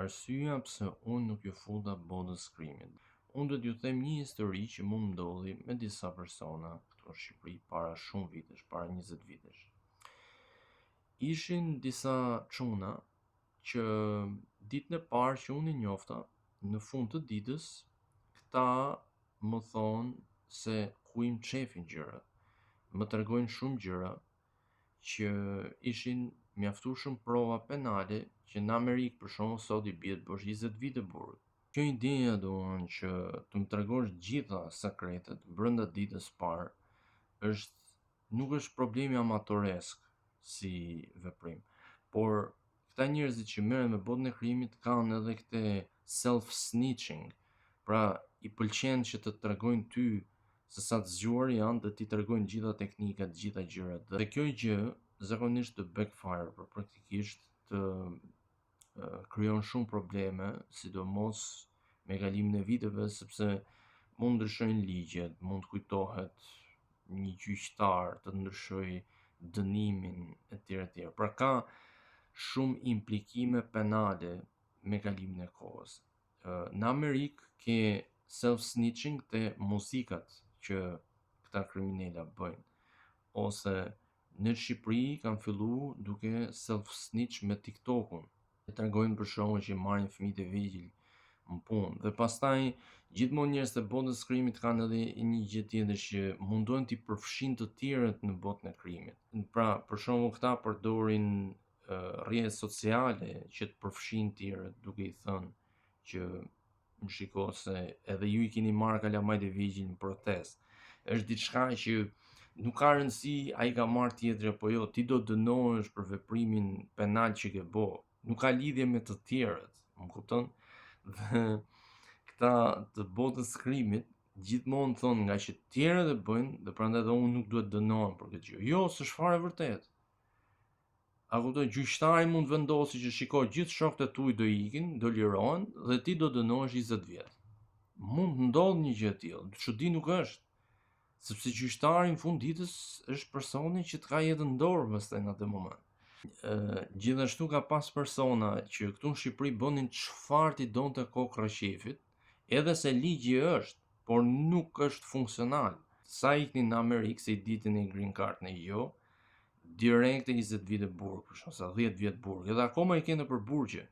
arsyeja pse unë nuk ju futa botës krimit. Unë do t'ju them një histori që mu më ndodhi me disa persona këtu në Shqipëri para shumë vitesh, para 20 vitesh. Ishin disa çuna që ditën e parë që unë i njofta, në fund të ditës, këta më thonë se ku im qefin gjërat. Më tregojnë shumë gjëra që ishin mjaftueshëm prova penale që në Amerikë për shembull sot i bie të bosh 20 vite burg. Kjo ideja domethënë që të më tregosh gjitha sekretet brenda ditës parë nuk është problemi amatoresk si veprim, por këta njerëzit që merren me botën e krimit kanë edhe këtë self-snitching, pra i pëlqen që të tregojnë ty se sa të zgjuar janë dhe ti tregojnë gjitha teknikat, gjitha gjërat. Dhe kjo gjë zakonisht të backfire, por praktikisht të krijon shumë probleme, sidomos me kalimin e viteve, sepse mund ndryshojnë ligjet, mund kujtohet një gjyqtar të ndryshojë dënimin etj. Pra ka shumë implikime penale me kalimin e kohës. Në Amerikë ke self-snitching te muzikat që këta kriminela bëjnë, ose në Shqipëri kanë filluar duke self-snitch me TikTokun. E tregojnë për shkakun që marrin fëmijët e vegjël në punë. Dhe pastaj gjithmonë njerëzit e botës krimit kanë edhe një gjë tjetër që mundojnë t'i përfshin të tjerët në botën e krimit. Pra, për shembull këta përdorin rrjetet sociale që të përfshin të tjerët duke i thënë që më shiko se edhe ju i keni marrë kalamajt e vegjël në protestë. Është diçka që nuk ka rëndësi ai ka marrë tjetri apo jo, ti do dënohesh për veprimin penal që ke bë. Nuk ka lidhje me të tjerët, më kupton? Dhe këta të botës krimit gjithmonë thonë nga që të tjerët e bëjnë dhe prandaj edhe unë nuk duhet dënohem për këtë gjë. Jo, s'është fare vërtet. A kupton, gjyqtari mund vendosë që shiko gjithë shokët e tuaj do ikin, do lirohen dhe ti do dënohesh 20 vjet. Mund të ndodhë një gjë e tillë, çudi nuk është. Sepse gjyqtari në fund ditës është personi që të ka jetën në dorë pastaj në atë moment. Gjithashtu ka pas persona që këtu në Shqipëri bënin çfarë ti donte kokra qefit, edhe se ligji është, por nuk është funksional. Sa iknin në Amerikë se i ditën e green card në jo, direkt e 20 vite burg, për shkak se 10 vjet burg, edhe akoma i kanë nëpër burgje.